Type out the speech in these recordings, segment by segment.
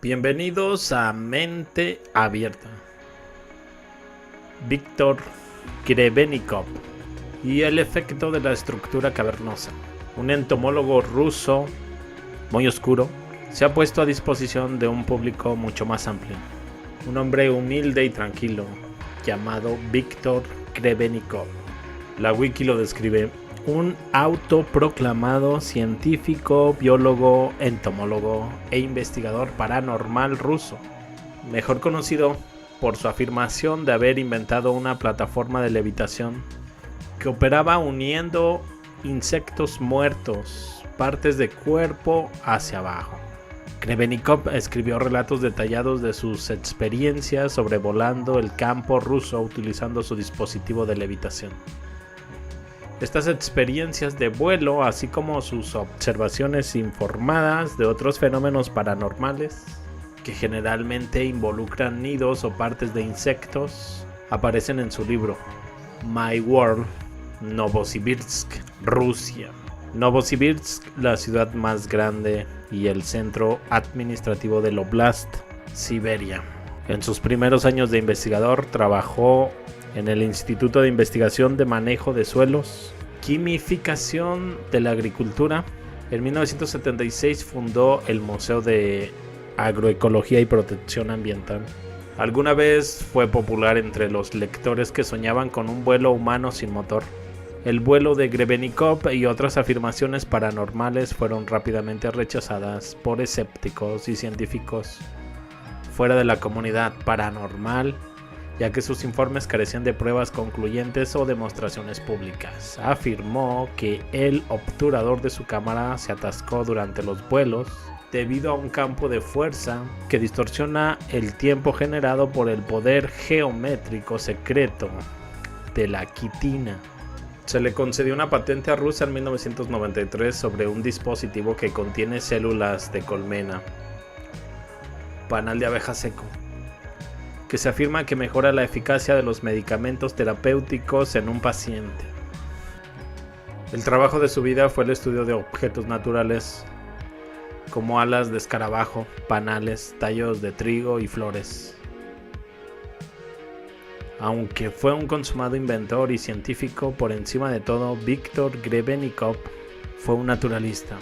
Bienvenidos a Mente Abierta. Víctor Grebennikov y el efecto de la estructura cavernosa. Un entomólogo ruso muy oscuro se ha puesto a disposición de un público mucho más amplio. Un hombre humilde y tranquilo llamado Víctor Grebennikov. La wiki lo describe: un autoproclamado científico, biólogo, entomólogo e investigador paranormal ruso, mejor conocido por su afirmación de haber inventado una plataforma de levitación que operaba uniendo insectos muertos, partes de cuerpo hacia abajo. Grebennikov escribió relatos detallados de sus experiencias sobrevolando el campo ruso utilizando su dispositivo de levitación. Estas experiencias de vuelo, así como sus observaciones informadas de otros fenómenos paranormales, que generalmente involucran nidos o partes de insectos, aparecen en su libro My World, Novosibirsk, Rusia. Novosibirsk, la ciudad más grande y el centro administrativo del Oblast, Siberia. En sus primeros años de investigador trabajó en el Instituto de Investigación de Manejo de Suelos, Quimificación de la Agricultura. En 1976 fundó el Museo de Agroecología y Protección Ambiental. Alguna vez fue popular entre los lectores que soñaban con un vuelo humano sin motor. El vuelo de Grebennikov y otras afirmaciones paranormales fueron rápidamente rechazadas por escépticos y científicos fuera de la comunidad paranormal, ya que sus informes carecían de pruebas concluyentes o demostraciones públicas. Afirmó que el obturador de su cámara se atascó durante los vuelos debido a un campo de fuerza que distorsiona el tiempo generado por el poder geométrico secreto de la quitina. Se le concedió una patente a Rusia en 1993 sobre un dispositivo que contiene células de colmena, panal de abeja seco, que se afirma que mejora la eficacia de los medicamentos terapéuticos en un paciente. El trabajo de su vida fue el estudio de objetos naturales como alas de escarabajo, panales, tallos de trigo y flores. Aunque fue un consumado inventor y científico, por encima de todo, Víctor Grebennikov fue un naturalista.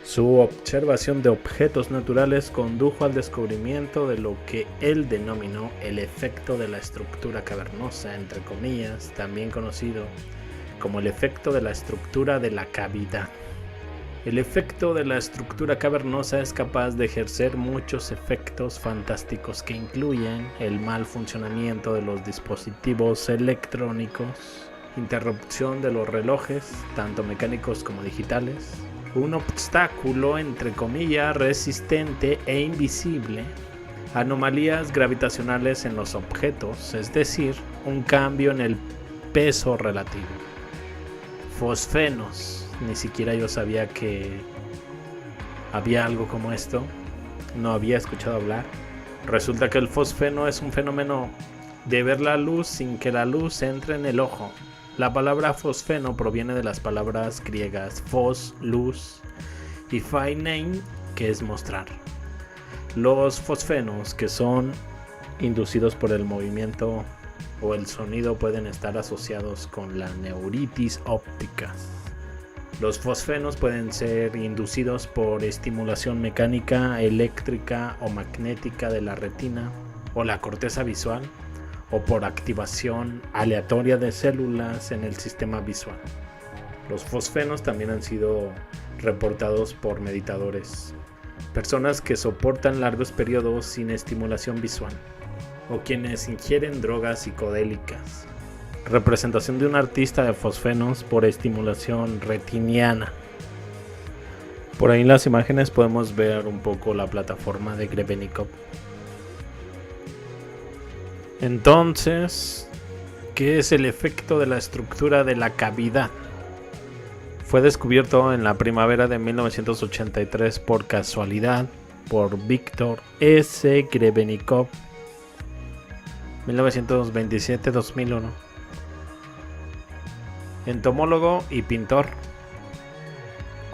Su observación de objetos naturales condujo al descubrimiento de lo que él denominó el efecto de la estructura cavernosa, entre comillas, también conocido como el efecto de la estructura de la cavidad. El efecto de la estructura cavernosa es capaz de ejercer muchos efectos fantásticos que incluyen el mal funcionamiento de los dispositivos electrónicos, interrupción de los relojes, tanto mecánicos como digitales, un obstáculo entre comillas resistente e invisible, anomalías gravitacionales en los objetos, es decir, un cambio en el peso relativo, fosfenos. Ni siquiera yo sabía que había algo como esto, no había escuchado hablar. Resulta que el fosfeno es un fenómeno de ver la luz sin que la luz entre en el ojo. La palabra fosfeno proviene de las palabras griegas phos, luz, y phainein, que es mostrar. Los fosfenos, que son inducidos por el movimiento o el sonido, pueden estar asociados con la neuritis óptica. Los fosfenos pueden ser inducidos por estimulación mecánica, eléctrica o magnética de la retina o la corteza visual, o por activación aleatoria de células en el sistema visual. Los fosfenos también han sido reportados por meditadores, personas que soportan largos periodos sin estimulación visual, o quienes ingieren drogas psicodélicas. Representación de un artista de fosfenos por estimulación retiniana. Por ahí en las imágenes podemos ver un poco la plataforma de Grebennikov. Entonces, ¿qué es el efecto de la estructura de la cavidad? Fue descubierto en la primavera de 1983 por casualidad por Víctor S. Grebennikov, 1927-2001. Entomólogo y pintor.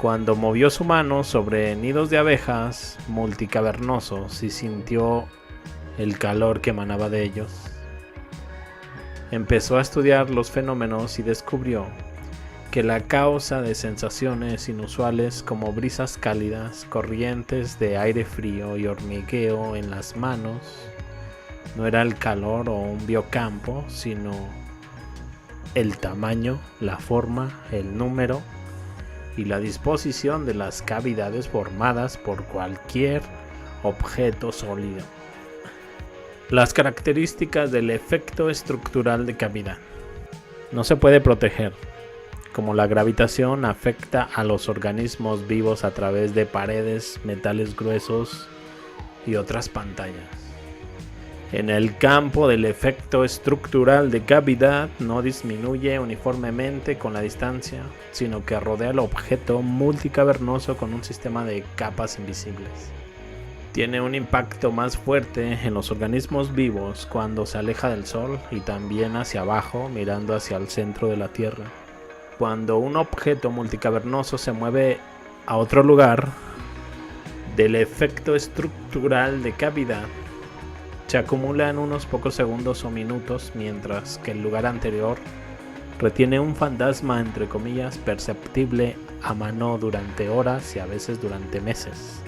cuando movió su mano sobre nidos de abejas multicavernosos y sintió el calor que emanaba de ellos. Empezó a estudiar los fenómenos y descubrió que la causa de sensaciones inusuales como brisas cálidas, corrientes de aire frío y hormigueo en las manos no era el calor o un biocampo, sino el tamaño, la forma, el número y la disposición de las cavidades formadas por cualquier objeto sólido. Las características del efecto estructural de cavidad. No se puede proteger, como la gravitación afecta a los organismos vivos a través de paredes, metales gruesos y otras pantallas. En el campo del efecto estructural de cavidad no disminuye uniformemente con la distancia, sino que rodea el objeto multicavernoso con un sistema de capas invisibles. Tiene un impacto más fuerte en los organismos vivos cuando se aleja del Sol y también hacia abajo, mirando hacia el centro de la Tierra. Cuando un objeto multicavernoso se mueve a otro lugar del efecto estructural de cavidad, se acumula en unos pocos segundos o minutos, mientras que el lugar anterior retiene un fantasma entre comillas perceptible a mano durante horas y a veces durante meses.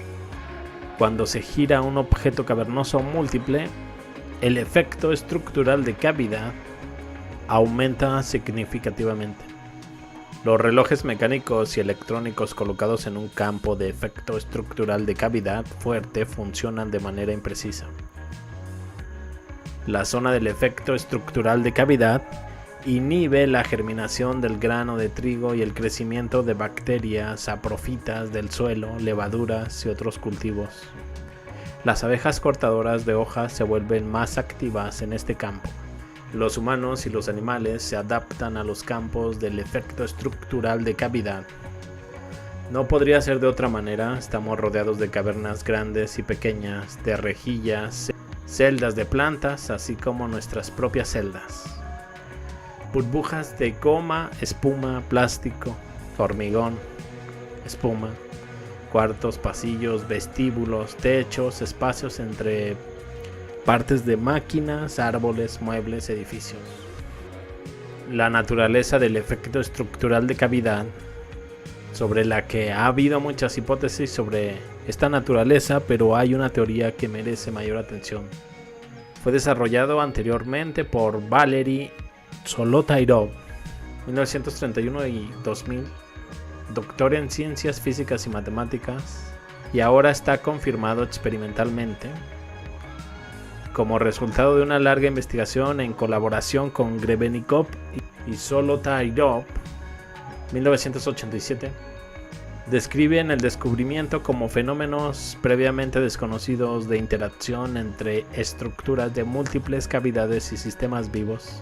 Cuando se gira un objeto cavernoso múltiple, el efecto estructural de cavidad aumenta significativamente. Los relojes mecánicos y electrónicos colocados en un campo de efecto estructural de cavidad fuerte funcionan de manera imprecisa. La zona del efecto estructural de cavidad inhibe la germinación del grano de trigo y el crecimiento de bacterias saprofítas del suelo, levaduras y otros cultivos. Las abejas cortadoras de hojas se vuelven más activas en este campo. Los humanos y los animales se adaptan a los campos del efecto estructural de cavidad. No podría ser de otra manera, estamos rodeados de cavernas grandes y pequeñas, de rejillas, celdas de plantas, así como nuestras propias celdas. Burbujas de goma, espuma, plástico, hormigón, espuma, cuartos, pasillos, vestíbulos, techos, espacios entre partes de máquinas, árboles, muebles, edificios. La naturaleza del efecto estructural de cavidad, sobre la que ha habido muchas hipótesis sobre esta naturaleza, pero hay una teoría que merece mayor atención. Fue desarrollado anteriormente por Valery Zolotayrov, 1931 y 2000, doctor en ciencias físicas y matemáticas, y ahora está confirmado experimentalmente como resultado de una larga investigación en colaboración con Grebennikov y Zolotayrov, 1987. Describen el descubrimiento como fenómenos previamente desconocidos de interacción entre estructuras de múltiples cavidades y sistemas vivos,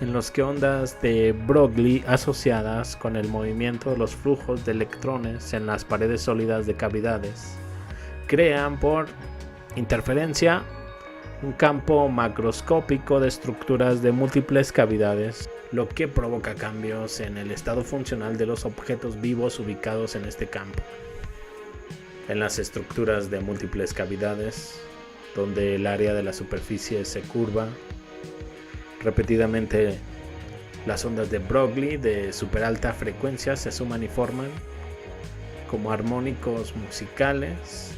en los que ondas de Broglie asociadas con el movimiento de los flujos de electrones en las paredes sólidas de cavidades crean por interferencia un campo macroscópico de estructuras de múltiples cavidades, lo que provoca cambios en el estado funcional de los objetos vivos ubicados en este campo. En las estructuras de múltiples cavidades, donde el área de la superficie se curva, repetidamente las ondas de Broglie de superalta frecuencia se suman y forman como armónicos musicales,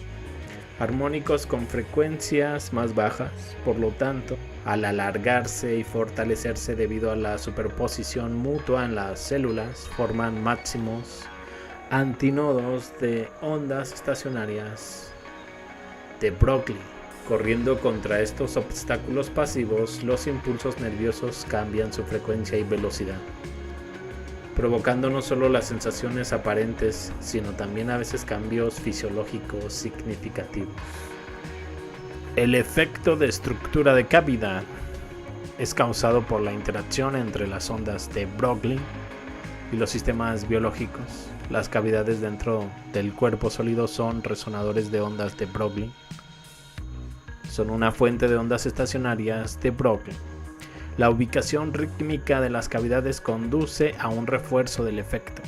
armónicos con frecuencias más bajas. Por lo tanto, al alargarse y fortalecerse debido a la superposición mutua en las células, forman máximos antinodos de ondas estacionarias de Broglie. Corriendo contra estos obstáculos pasivos, los impulsos nerviosos cambian su frecuencia y velocidad, provocando no solo las sensaciones aparentes, sino también a veces cambios fisiológicos significativos. El efecto de estructura de cavidad es causado por la interacción entre las ondas de Broglie y los sistemas biológicos. Las cavidades dentro del cuerpo sólido son resonadores de ondas de Broglie. Son una fuente de ondas estacionarias de Broglie. La ubicación rítmica de las cavidades conduce a un refuerzo del efecto.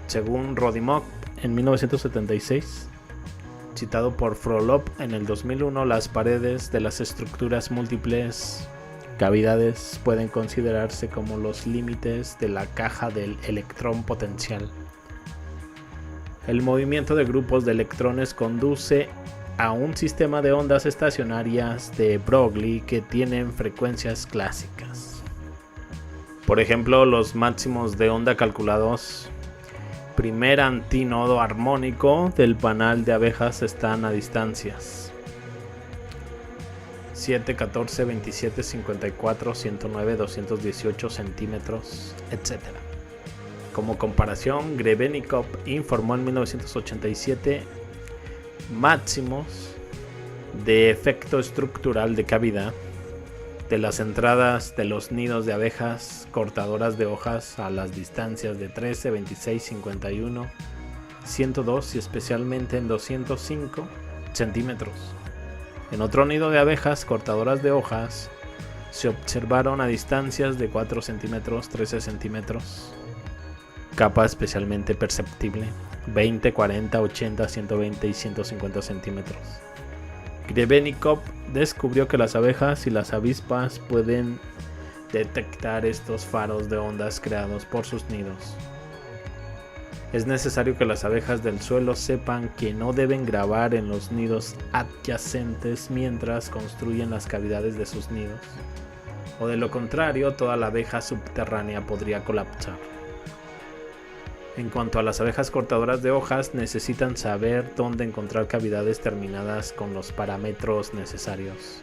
Según Rodimov en 1976, citado por Frolov en el 2001, las paredes de las estructuras múltiples cavidades pueden considerarse como los límites de la caja del electrón potencial. El movimiento de grupos de electrones conduce a un sistema de ondas estacionarias de Broglie que tienen frecuencias clásicas. Por ejemplo, los máximos de onda calculados primer antinodo armónico del panal de abejas están a distancias 7, 14, 27, 54, 109, 218 centímetros, etc. Como comparación, Grebennikov informó en 1987 máximos de efecto estructural de cavidad de las entradas de los nidos de abejas cortadoras de hojas a las distancias de 13, 26, 51, 102 y especialmente en 205 centímetros. En otro nido de abejas cortadoras de hojas se observaron a distancias de 4 centímetros, 13 centímetros, capa especialmente perceptible, 20, 40, 80, 120 y 150 centímetros. Grebennikov descubrió que las abejas y las avispas pueden detectar estos faros de ondas creados por sus nidos. Es necesario que las abejas del suelo sepan que no deben grabar en los nidos adyacentes mientras construyen las cavidades de sus nidos, o de lo contrario, toda la abeja subterránea podría colapsar. En cuanto a las abejas cortadoras de hojas, necesitan saber dónde encontrar cavidades terminadas con los parámetros necesarios.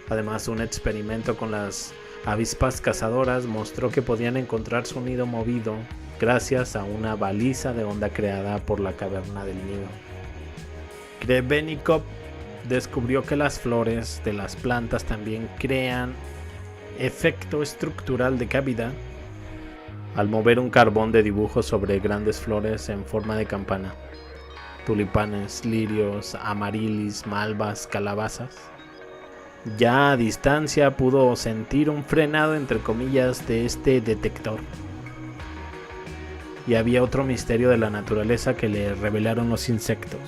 Además, un experimento con las avispas cazadoras mostró que podían encontrar su nido movido gracias a una baliza de onda creada por la caverna del nido. Grebennikov descubrió que las flores de las plantas también crean efecto estructural de cavidad al mover un carbón de dibujo sobre grandes flores en forma de campana, tulipanes, lirios, amarilis, malvas, calabazas. Ya a distancia pudo sentir un frenado entre comillas de este detector. Y había otro misterio de la naturaleza que le revelaron los insectos.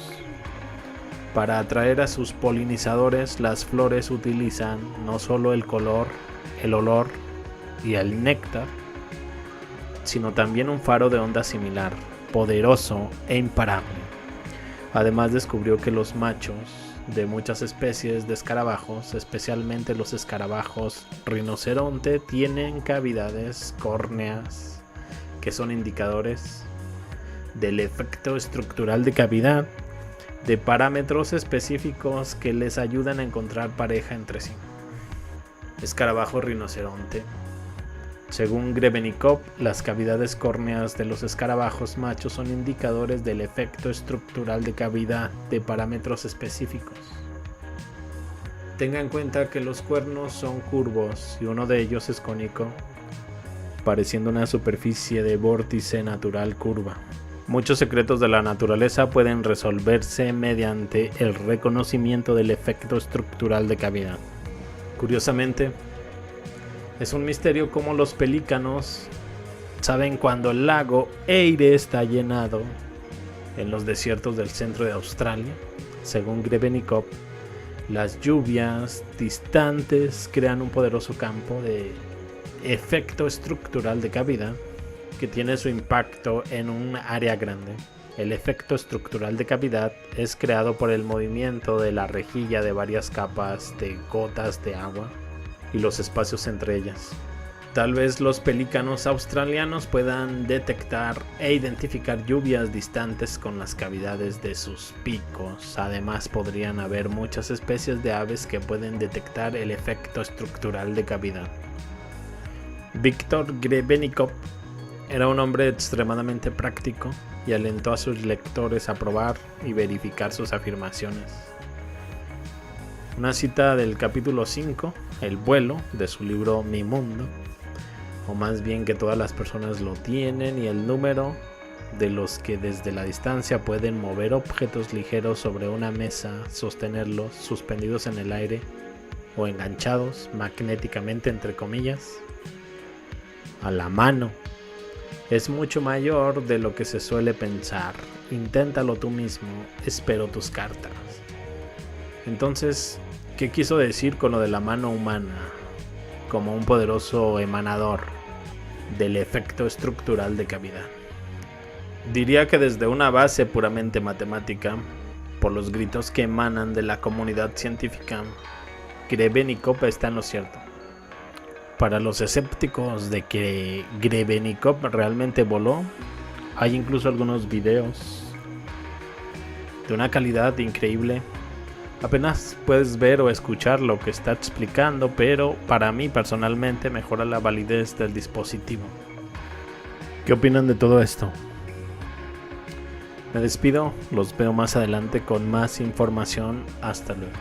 Para atraer a sus polinizadores, las flores utilizan no solo el color, el olor y el néctar, sino también un faro de onda similar, poderoso e imparable. Además descubrió que los machos de muchas especies de escarabajos, especialmente los escarabajos rinoceronte, tienen cavidades córneas que son indicadores del efecto estructural de cavidad de parámetros específicos que les ayudan a encontrar pareja entre sí. Escarabajo rinoceronte. Según Grebennikov, las cavidades córneas de los escarabajos machos son indicadores del efecto estructural de cavidad de parámetros específicos. Tenga en cuenta que los cuernos son curvos y uno de ellos es cónico, pareciendo una superficie de vórtice natural curva. Muchos secretos de la naturaleza pueden resolverse mediante el reconocimiento del efecto estructural de cavidad. Curiosamente, es un misterio cómo los pelícanos saben cuando el lago Eyre está llenado en los desiertos del centro de Australia. Según Grebennikov, las lluvias distantes crean un poderoso campo de efecto estructural de cavidad que tiene su impacto en un área grande. El efecto estructural de cavidad es creado por el movimiento de la rejilla de varias capas de gotas de agua y los espacios entre ellas. Tal vez los pelícanos australianos puedan detectar e identificar lluvias distantes con las cavidades de sus picos. Además, podrían haber muchas especies de aves que pueden detectar el efecto estructural de cavidad. Viktor Grebennikov era un hombre extremadamente práctico y alentó a sus lectores a probar y verificar sus afirmaciones. Una cita del capítulo 5, El vuelo, de su libro Mi Mundo, o más bien que todas las personas lo tienen, y el número de los que desde la distancia pueden mover objetos ligeros sobre una mesa, sostenerlos suspendidos en el aire o enganchados magnéticamente, entre comillas, a la mano, es mucho mayor de lo que se suele pensar. Inténtalo tú mismo, espero tus cartas. Entonces, ¿qué quiso decir con lo de la mano humana como un poderoso emanador del efecto estructural de cavidad? Diría que desde una base puramente matemática, por los gritos que emanan de la comunidad científica, Grebennikov está en lo cierto. Para los escépticos de que Grebennikov realmente voló, hay incluso algunos videos de una calidad increíble. Apenas puedes ver o escuchar lo que está explicando, pero para mí personalmente mejora la validez del dispositivo. ¿Qué opinan de todo esto? Me despido, los veo más adelante con más información. Hasta luego.